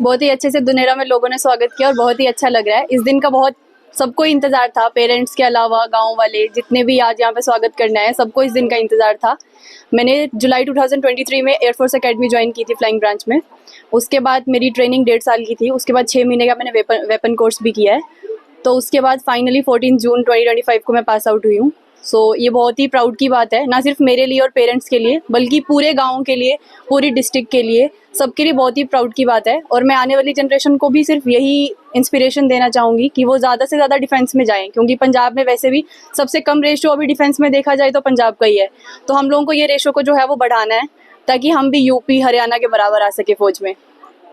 बहुत ही अच्छे से दुनेरा में लोगों ने स्वागत किया और बहुत ही अच्छा लग रहा है। इस दिन का बहुत सबको इंतजार था, पेरेंट्स के अलावा गांव वाले जितने भी आज यहाँ पे स्वागत करने आए, सबको इस दिन का इंतजार था। मैंने जुलाई 2023 में एयरफोर्स एकेडमी ज्वाइन की थी फ्लाइंग ब्रांच में। उसके बाद मेरी ट्रेनिंग 1.5 साल की थी। उसके बाद 6 महीने का मैंने वेपन कोर्स भी किया है। तो उसके बाद फाइनली 14 जून 2025 को मैं पास आउट हुई हूँ। ये बहुत ही प्राउड की बात है, ना सिर्फ मेरे लिए और पेरेंट्स के लिए, बल्कि पूरे गांव के लिए, पूरी डिस्ट्रिक्ट के लिए, सबके लिए बहुत ही प्राउड की बात है। और मैं आने वाली जनरेशन को भी सिर्फ यही इंस्पिरेशन देना चाहूँगी कि वो ज़्यादा से ज़्यादा डिफेंस में जाएं, क्योंकि पंजाब में वैसे भी सबसे कम रेशो अभी डिफेंस में देखा जाए तो पंजाब का ही है। तो हम लोगों को ये रेशो को जो है वो बढ़ाना है, ताकि हम भी यूपी हरियाणा के बराबर आ सके फौज में।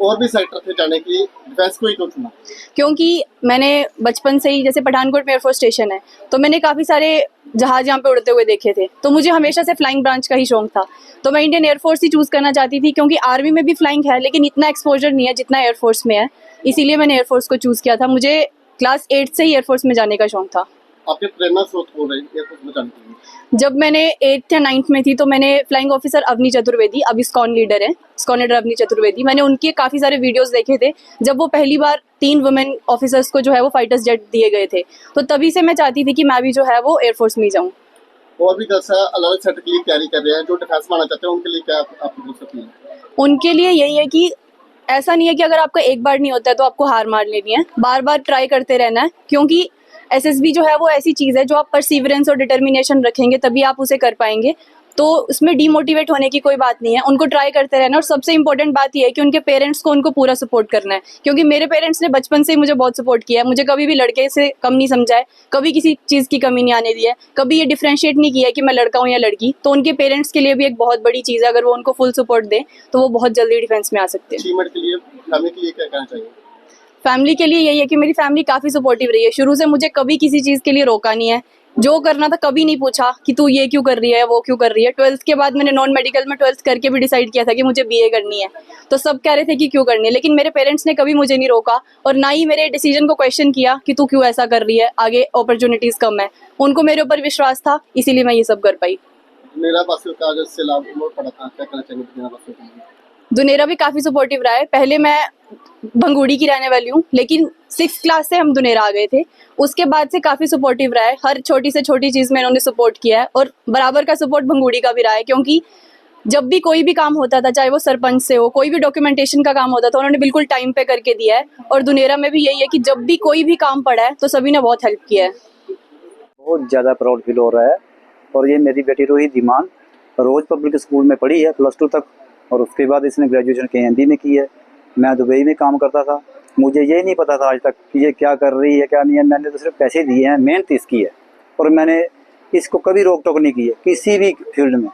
और भी सेक्टर थे जाने की, डिफेंस को ही क्यों चुना? क्योंकि मैंने बचपन से ही, जैसे पठानकोट में एयरफोर्स स्टेशन है, तो मैंने काफ़ी सारे जहाज यहाँ पे उड़ते हुए देखे थे। तो मुझे हमेशा से फ्लाइंग ब्रांच का ही शौक था। तो मैं इंडियन एयरफोर्स ही चूज़ करना चाहती थी, क्योंकि आर्मी में भी फ्लाइंग है लेकिन इतना एक्सपोजर नहीं है जितना एयरफोर्स में है। इसीलिए मैंने एयरफोर्स को चूज़ किया था। मुझे क्लास 8 से ही एयरफोर्स में जाने का शौक था। आपके प्रेरणा स्रोत हो रही एयरफोर्स में जाने के लिए? जब मैंने 8th या 9th में थी तो मैंने फ्लाइंग ऑफिसर अवनी चतुर्वेदी, अभी स्कॉन लीडर है, स्कॉन लीडर अवनी चतुर्वेदी, मैंने उनके काफ़ी सारे वीडियोस देखे थे जब वो पहली बार 3 वुमेन ऑफिसर्स को जो है वो फाइटर्स जेट दिए गए थे। तो तभी से मैं चाहती थी कि मैं भी जो है वो एयरफोर्स में ही जाऊँ। और भी जैसा अलग अलग सेक्टर के लिए तैयारी कर रहे हैं, जो डिफेंस में आना चाहते हैं, उनके लिए क्या आपकी बोल सकती है? उनके लिए यही है कि ऐसा नहीं है कि अगर आपका एक बार नहीं होता है तो आपको हार मान लेनी है, बार बार ट्राई करते रहना है। क्योंकि एसएसबी जो है वो ऐसी चीज़ है जो आप परसिवरेंस और डिटर्मिनेशन रखेंगे तभी आप उसे कर पाएंगे। तो उसमें डीमोटिवेट होने की कोई बात नहीं है, उनको ट्राई करते रहना। और सबसे इंपॉर्टेंट बात यह है कि उनके पेरेंट्स को उनको पूरा सपोर्ट करना है, क्योंकि मेरे पेरेंट्स ने बचपन से ही मुझे बहुत सपोर्ट किया है। मुझे कभी भी लड़के से कम नहीं समझा है, कभी किसी चीज़ की कमी नहीं आने दी है, कभी ये डिफ्रेंशिएट नहीं किया है कि मैं लड़का हूँ या लड़की। तो उनके पेरेंट्स के लिए भी एक बहुत बड़ी चीज़ है, अगर वो उनको फुल सपोर्ट दें तो वो बहुत जल्दी डिफेंस में आ सकते हैं। अचीवमेंट के लिए फैमिली के लिए क्या कहना चाहिए? फैमिली के लिए यही है कि मेरी फैमिली काफ़ी सपोर्टिव रही है। शुरू से मुझे कभी किसी चीज़ के लिए रोका नहीं है। जो करना था कभी नहीं पूछा कि तू ये क्यों कर रही है, वो क्यों कर रही है। 12th के बाद मैंने नॉन मेडिकल में 12th करके भी डिसाइड किया था कि मुझे बीए करनी है। तो सब कह रहे थे कि क्यों करनी है, लेकिन मेरे पेरेंट्स ने कभी मुझे नहीं रोका और ना ही मेरे डिसीजन को क्वेश्चन किया कि तू क्यों ऐसा कर रही है, आगे अपॉर्चुनिटीज़ कम है। उनको मेरे ऊपर विश्वास था, इसीलिए मैं ये सब कर पाई। मेरा वासियों का जैसे लाभ पड़ा था, क्या कहना चाहिए मेरा वासियों के लिए? दुनेरा भी काफ़ी सपोर्टिव रहा है। पहले मैं भंगूड़ी की रहने वाली हूँ, लेकिन 6th क्लास से हम दुनेरा आ गए थे। उसके बाद से काफ़ी सपोर्टिव रहा है। हर छोटी से छोटी चीज़ में इन्होंने सपोर्ट किया है और बराबर का सपोर्ट भंगूड़ी का भी रहा है। क्योंकि जब भी कोई भी काम होता था, चाहे वो सरपंच से हो, कोई भी डॉक्यूमेंटेशन का काम होता था, उन्होंने बिल्कुल टाइम पे करके दिया है। और दुनेरा में भी यही है कि जब भी कोई भी काम पड़ा है तो सभी ने बहुत हेल्प किया है। बहुत ज़्यादा प्राउड फील हो रहा है। और ये मेरी बेटी रोहित धीमान रोज़ पब्लिक स्कूल में पढ़ी है +2 तक, और उसके बाद इसने ग्रेजुएशन KND में की है। मैं दुबई में काम करता था, मुझे ये नहीं पता था आज तक कि ये क्या कर रही है क्या नहीं है। मैंने तो सिर्फ पैसे दिए हैं, मेहनत इसकी है, और मैंने इसको कभी रोक टोक नहीं की है किसी भी फील्ड में।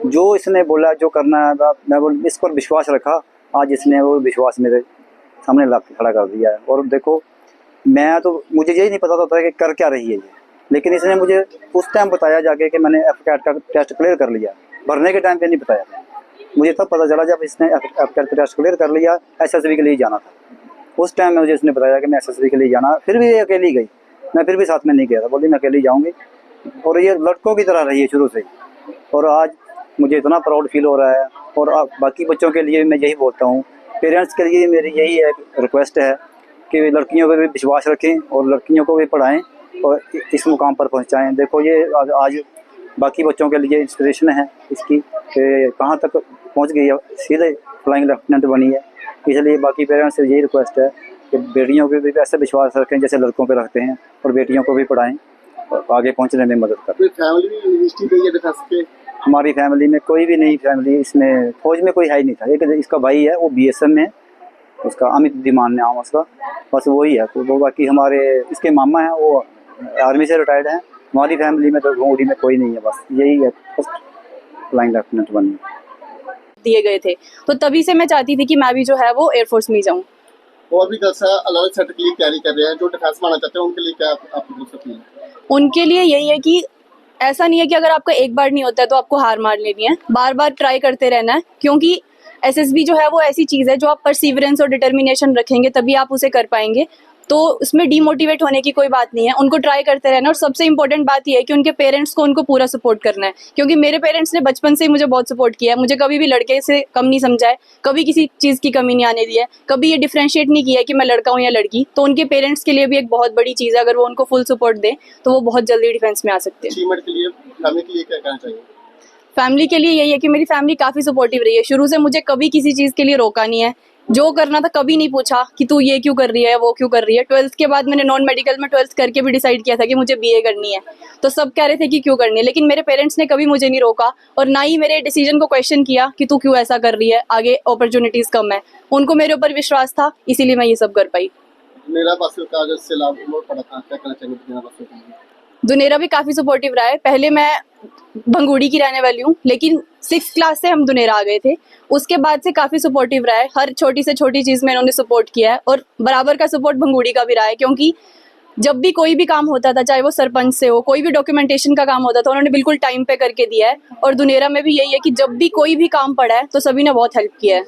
जो इसने बोला जो करना है, मैं इस पर विश्वास रखा, आज इसने वो विश्वास मेरे सामने ला के खड़ा कर दिया है। और देखो, मैं तो मुझे यही नहीं पता था कि कर क्या रही है ये, लेकिन इसने मुझे उस टाइम बताया जाके कि मैंने FCAT का टेस्ट क्लियर कर लिया। भरने के टाइम पे नहीं बताया, मुझे तब पता चला जब इसने FCAT का टेस्ट क्लियर कर लिया। SSB के लिए जाना था, उस टाइम में मुझे इसने बताया कि मैं SSB के लिए जाना। फिर भी ये अकेली गई, मैं फिर भी साथ में नहीं गया था, बोली मैं अकेली जाऊँगी। और ये लड़कों की तरह रही है शुरू से ही, और आज मुझे इतना प्राउड फील हो रहा है। और बाकी बच्चों के लिए मैं यही बोलता हूँ, पेरेंट्स के लिए मेरी यही एक रिक्वेस्ट है कि लड़कियों पर भी विश्वास रखें और लड़कियों को भी पढ़ाएं और इस मुकाम पर पहुंचाएं। देखो, ये आज बाकी बच्चों के लिए इंस्पिरेशन है इसकी कि कहां तक पहुंच गई है, सीधे फ्लाइंग लेफ्टिनेंट बनी है। इसलिए बाकी पेरेंट्स से यही रिक्वेस्ट है कि बेटियों पे भी ऐसे विश्वास रखें जैसे लड़कों पे रखते हैं, और बेटियों को भी पढ़ाएं और आगे पहुंचने में मदद करें। फैमिली भी यूनिवर्सिटी गई है डिफेंस के? हमारी फैमिली में कोई भी नहीं, फैमिली इसमें फौज में कोई है ही नहीं था। एक इसका भाई है, वो BSF में है, उसका अमित धीमान नाम उसका, बस वही है। तो वो बाकी हमारे इसके मामा हैं, वो आर्मी से रिटायर्ड हैं। हमारी फैमिली में तो भोंगड़ी में कोई नहीं है, बस यही है, फर्स्ट फ्लाइंग लेफ्टिनेंट बनी दिए गए थे। तो तभी से मैं चाहती थी कि मैं भी जो है वो एयरफोर्स में ही जाऊँ। और भी जैसा अलग अलग सेक्टर के लिए तैयारी कर रहे हैं, जो डिफेंस में आना चाहते हैं, उनके लिए क्या आपकी बोल सकती है? उनके लिए यही है कि ऐसा नहीं है कि अगर आपका एक बार नहीं होता है तो आपको हार मान लेनी है, बार बार ट्राई करते रहना है। क्योंकि एसएसबी जो है वो ऐसी चीज़ है जो आप परसिवरेंस और डिटर्मिनेशन रखेंगे तभी आप उसे कर पाएंगे। तो उसमें डीमोटिवेट होने की कोई बात नहीं है, उनको ट्राई करते रहना। और सबसे इंपॉर्टेंट बात यह है कि उनके पेरेंट्स को उनको पूरा सपोर्ट करना है, क्योंकि मेरे पेरेंट्स ने बचपन से ही मुझे बहुत सपोर्ट किया है, मुझे कभी भी लड़के से कम नहीं समझा है, कभी किसी चीज़ की कमी नहीं आने दी है, कभी ये डिफ्रेंशिएट नहीं किया है कि मैं लड़का हूँ या लड़की। तो उनके पेरेंट्स के लिए भी एक बहुत बड़ी चीज़ है, अगर वो उनको फुल सपोर्ट दें तो वो बहुत जल्दी डिफेंस में आ सकते हैं। अचीवमेंट के लिए फैमिली के लिए क्या कहना चाहिए? फैमिली के लिए यही है कि मेरी फैमिली काफ़ी सपोर्टिव रही है, शुरू से मुझे कभी किसी चीज़ के लिए रोका नहीं है, जो करना था कभी नहीं पूछा कि तू ये क्यों कर रही है, वो क्यों कर रही है। 12th के बाद मैंने नॉन मेडिकल में 12th करके भी डिसाइड किया था कि मुझे बीए करनी है, तो सब कह रहे थे कि क्यों करनी है, लेकिन मेरे पेरेंट्स ने कभी मुझे नहीं रोका और ना ही मेरे डिसीजन को क्वेश्चन किया कि तू क्यों ऐसा कर रही है, आगे अपॉर्चुनिटीज़ कम है। उनको मेरे ऊपर विश्वास था, इसीलिए मैं ये सब कर पाई। मेरा बासिल का जैसे लाभ पड़ा था, क्या कहना चाहिए मेरा बासिल के लिए? दुनेरा भी काफ़ी सपोर्टिव रहा है। पहले मैं भंगूड़ी की रहने वाली हूँ, लेकिन 6th क्लास से हम दुनेरा आ गए थे। उसके बाद से काफ़ी सपोर्टिव रहा है, हर छोटी से छोटी चीज़ में इन्होंने सपोर्ट किया है और बराबर का सपोर्ट भंगूड़ी का भी रहा है, क्योंकि जब भी कोई भी काम होता था, चाहे वो सरपंच से हो, कोई भी डॉक्यूमेंटेशन का काम होता था, उन्होंने बिल्कुल टाइम पे करके दिया है। और दुनेरा में भी यही है कि जब भी कोई भी काम पड़ा है तो सभी ने बहुत हेल्प किया है।